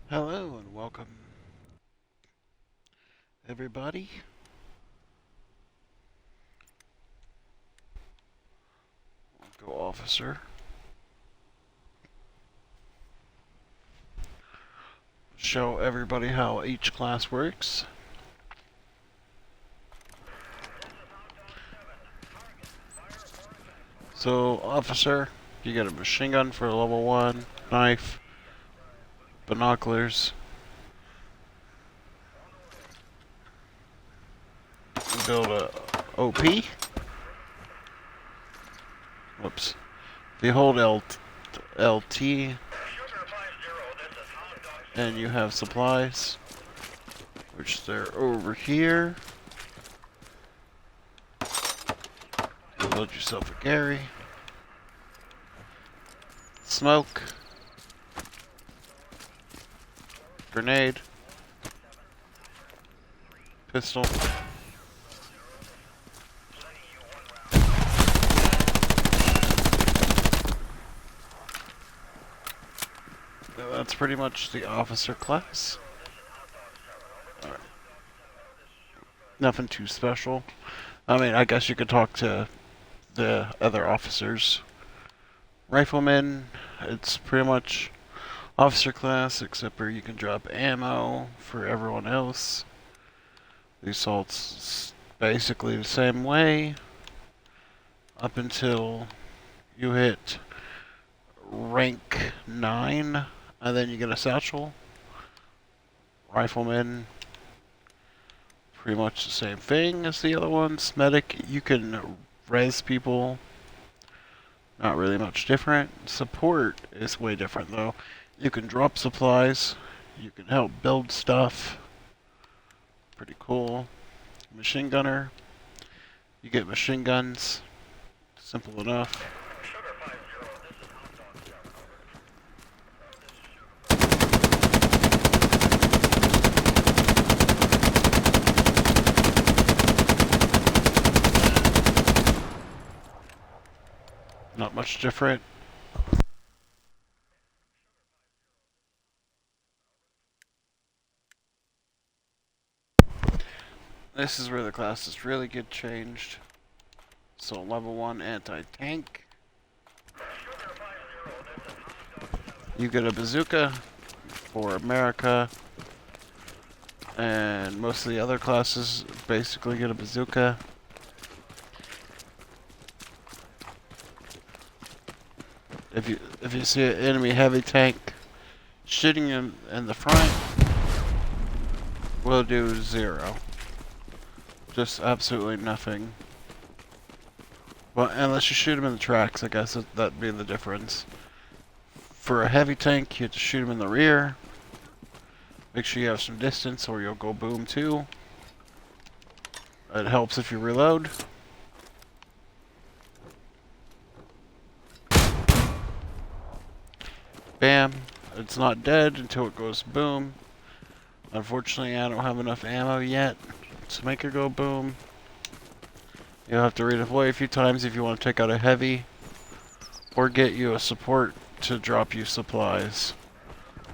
Hello and welcome, everybody. I'll go officer. Show everybody how each class works. So, officer, you get a machine gun for level 1, knife, binoculars. You build a OP. Whoops. If you hold LT and you have supplies, which they're over here. You build yourself a Gary. Smoke. Grenade. Pistol. That's pretty much the officer class. Alright. Nothing too special. I mean, I guess you could talk to the other officers. Rifleman, it's pretty much officer class, except for you can drop ammo for everyone else. The assault's basically the same way up until you hit rank 9, and then you get a satchel. Rifleman, pretty much the same thing as the other ones. Medic, you can res people. Not really much different. Support is way different though. You can drop supplies. You can help build stuff. Pretty cool. Machine gunner. You get machine guns. Simple enough. Not much different. This is where the classes really get changed. So level 1 anti-tank. You get a bazooka for America. And most of the other classes basically get a bazooka. If you see an enemy heavy tank, shooting him in the front will do 0. Just absolutely nothing. Well, unless you shoot him in the tracks, I guess that'd be the difference. For a heavy tank, you have to shoot him in the rear. Make sure you have some distance or you'll go boom too. It helps if you reload. Bam. It's not dead until it goes boom. Unfortunately, I don't have enough ammo yet to make it go boom. You'll have to redeploy a few times if you want to take out a heavy, or get you a support to drop you supplies.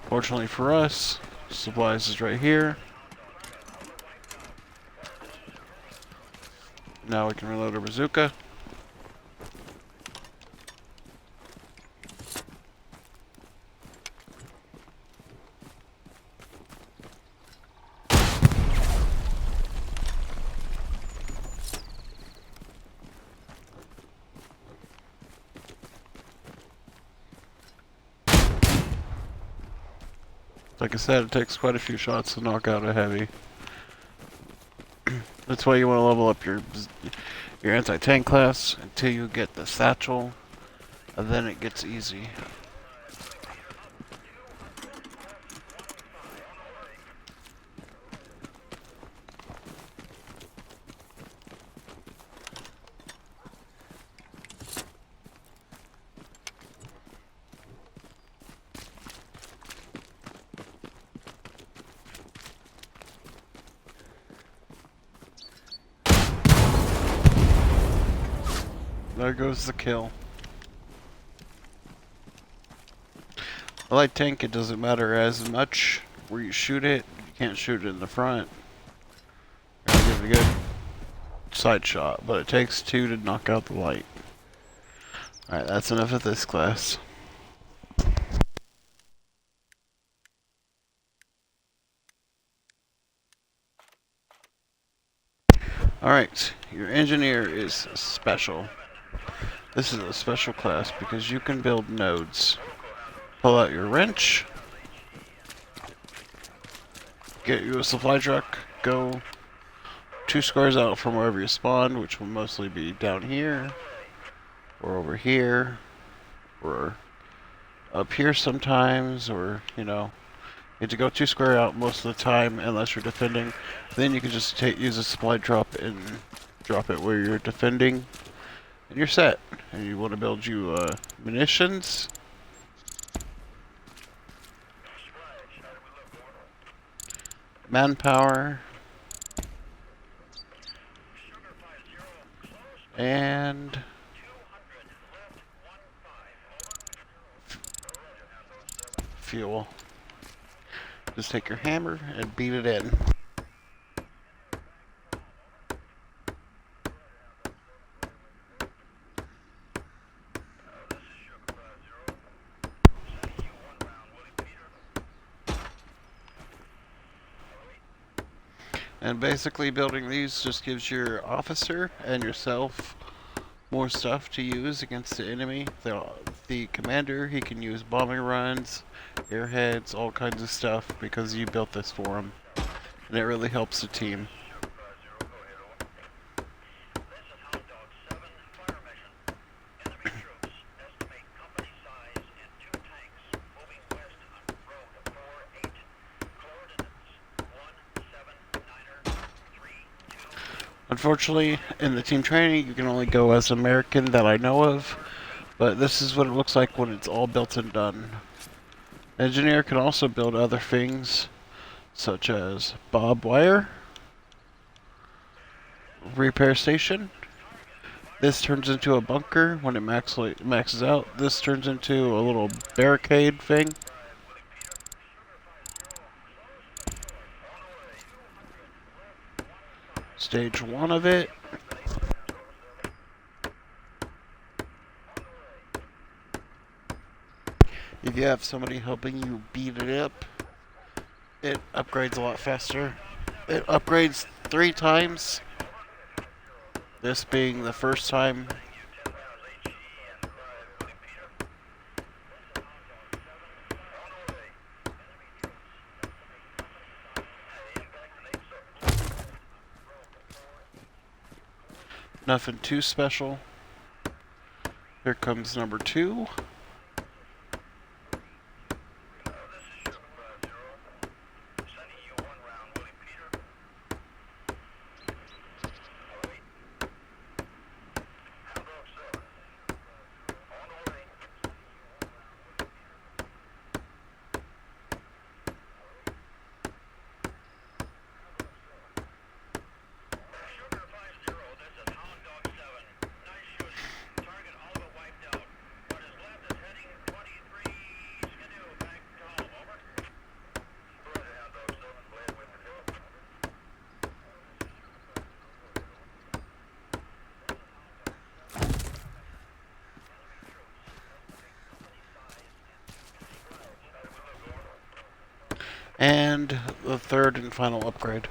Fortunately for us, supplies is right here. Now we can reload our bazooka. Like I said, it takes quite a few shots to knock out a heavy. That's why you want to level up your anti-tank class until you get the satchel, and then it gets easy. There goes the kill. A light tank, it doesn't matter as much where you shoot it. You can't shoot it in the front. Gotta give it a good side shot, but it takes two to knock out the light. Alright, that's enough of this class. Alright, your engineer is special. This is a special class because you can build nodes. Pull out your wrench, get you a supply truck, go 2 squares out from wherever you spawned, which will mostly be down here, or over here, or up here sometimes, or, you know, you have to go 2 square out most of the time unless you're defending. Then you can just use a supply drop and drop it where you're defending, and you're set. And you want to build you munitions, manpower, and fuel. Just take your hammer and beat it in. And basically building these just gives your officer and yourself more stuff to use against the enemy. The commander, he can use bombing runs, airheads, all kinds of stuff because you built this for him. And it really helps the team. Unfortunately, in the team training, you can only go as American that I know of, but this is what it looks like when it's all built and done. Engineer can also build other things, such as barbed wire, repair station. This turns into a bunker when it maxes out. This turns into a little barricade thing. Stage 1 of it. If you have somebody helping you beat it up, it upgrades a lot faster. It upgrades 3 times. This being the first time. Nothing too special. Here comes number 2. And the third and final upgrade.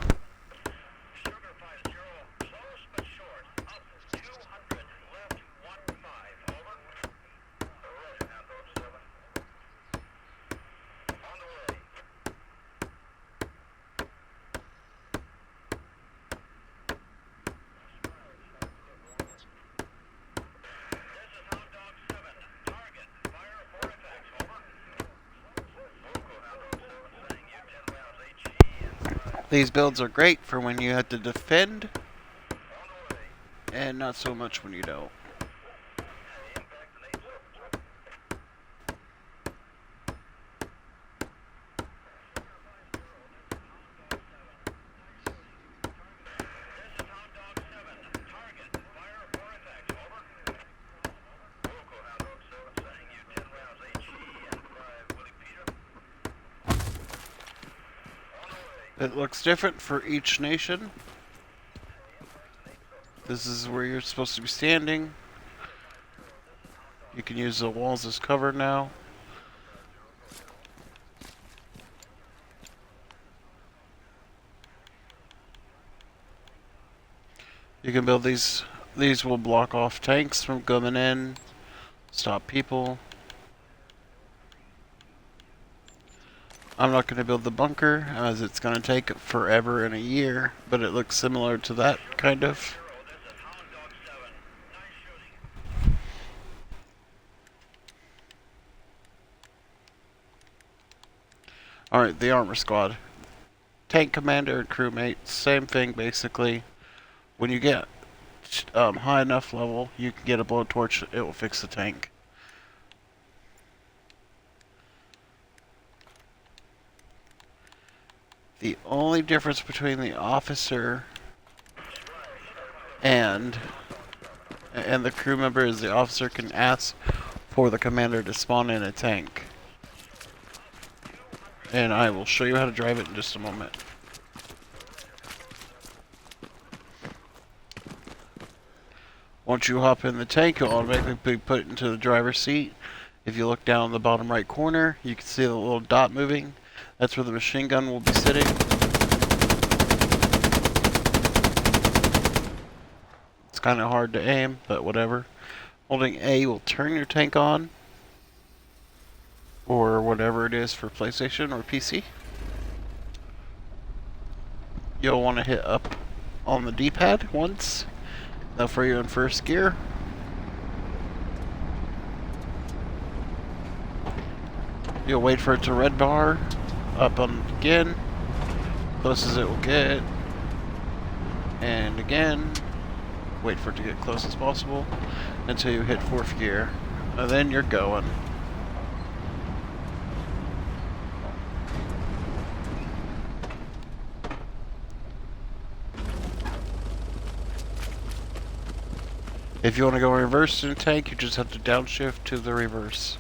These builds are great for when you have to defend, and not so much when you don't. It looks different for each nation. This is where you're supposed to be standing. You can use the walls as cover now. You can build these. These will block off tanks from coming in, stop people. I'm not going to build the bunker as it's going to take forever and a year, but it looks similar to that kind of. Alright, the armor squad. Tank commander and crewmate, same thing basically. When you get high enough level, you can get a blowtorch, it will fix the tank. The only difference between the officer and the crew member is the officer can ask for the commander to spawn in a tank. And I will show you how to drive it in just a moment. Once you hop in the tank, you'll automatically be put into the driver's seat. If you look down in the bottom right corner, you can see the little dot moving. That's where the machine gun will be sitting. It's kind of hard to aim, but whatever. Holding A will turn your tank on, or whatever it is for PlayStation or PC. You'll want to hit up on the D-pad once. Now for you in first gear. You'll wait for it to red bar. Up on again. Close as it will get. And again. Wait for it to get close as possible until you hit fourth gear. And then you're going. If you want to go reverse in a tank, you just have to downshift to the reverse.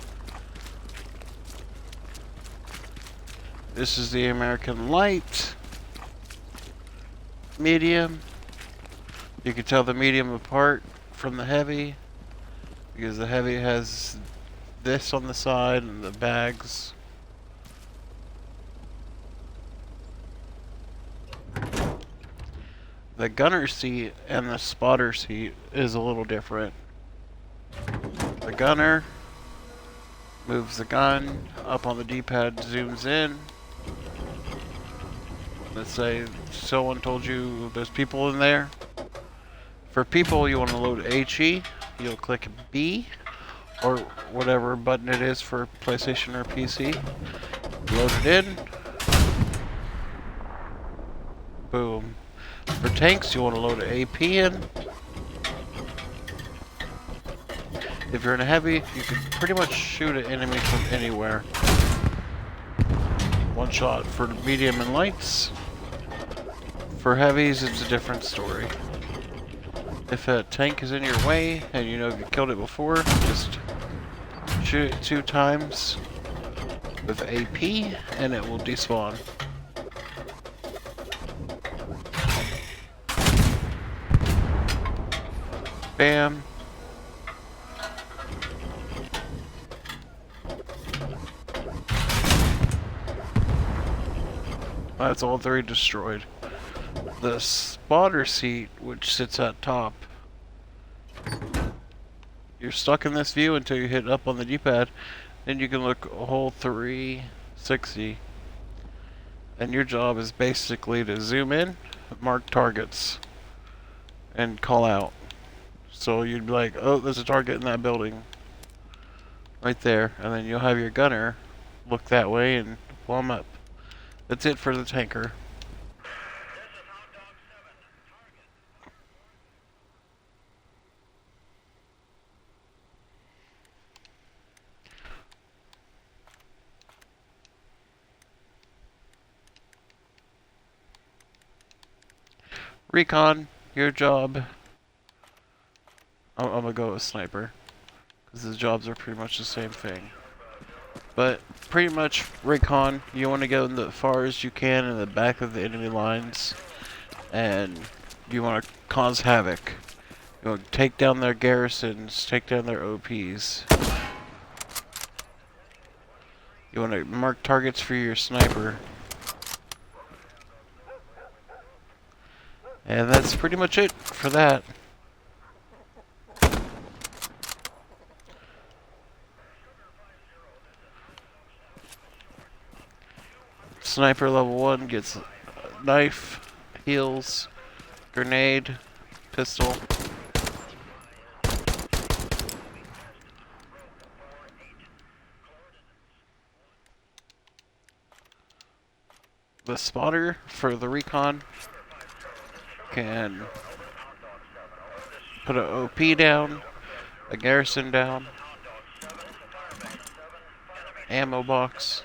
This is the American light. Medium. You can tell the medium apart from the heavy, because the heavy has this on the side and the bags. The gunner seat and the spotter seat is a little different. The gunner moves the gun up on the D-pad, zooms in. Let's say someone told you there's people in there. For people, you want to load HE. You'll click B or whatever button it is for PlayStation or PC. Load it in. Boom. For tanks, you want to load an AP in. If you're in a heavy, you can pretty much shoot an enemy from anywhere. One shot for medium and lights. For heavies, it's a different story. If a tank is in your way and you know you killed it before, just shoot it 2 times with AP and it will despawn. Bam. That's all 3 destroyed. The spotter seat, which sits at top, you're stuck in this view until you hit up on the D-pad, then you can look a whole 360, and your job is basically to zoom in, mark targets, and call out. So you'd be like, oh, there's a target in that building right there, and then you'll have your gunner look that way and blow them up. That's it for the tanker. Recon, your job. I'm gonna go with sniper, because his jobs are pretty much the same thing. But pretty much recon, you want to go in the far as you can in the back of the enemy lines, and you want to cause havoc. You want to take down their garrisons, take down their OPs. You want to mark targets for your sniper. And that's pretty much it for that. Sniper level 1 gets knife, heals, grenade, pistol. The spotter for the recon can put an OP down, a garrison down, ammo box.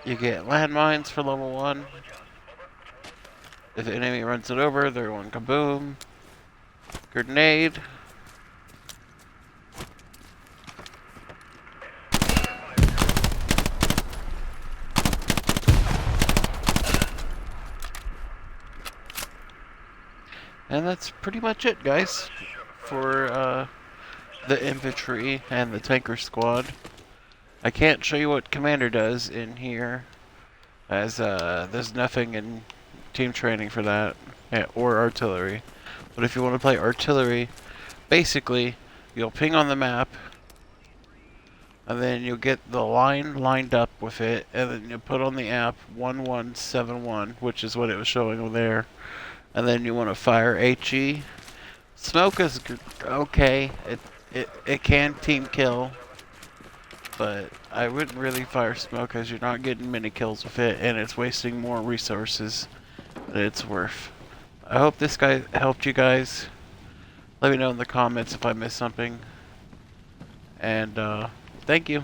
You get landmines for level 1. If the enemy runs it over, they're going kaboom. Grenade. And that's pretty much it, guys, for the infantry and the tanker squad. I can't show you what commander does in here, as there's nothing in team training for that, or artillery. But if you want to play artillery, basically, you'll ping on the map, and then you'll get the line lined up with it, and then you put on the app 1171, which is what it was showing over there. And then you want to fire HE. Smoke is okay. It can team kill, but I wouldn't really fire smoke as you're not getting many kills with it, and it's wasting more resources than it's worth. I hope this guy helped you guys. Let me know in the comments if I missed something. And thank you.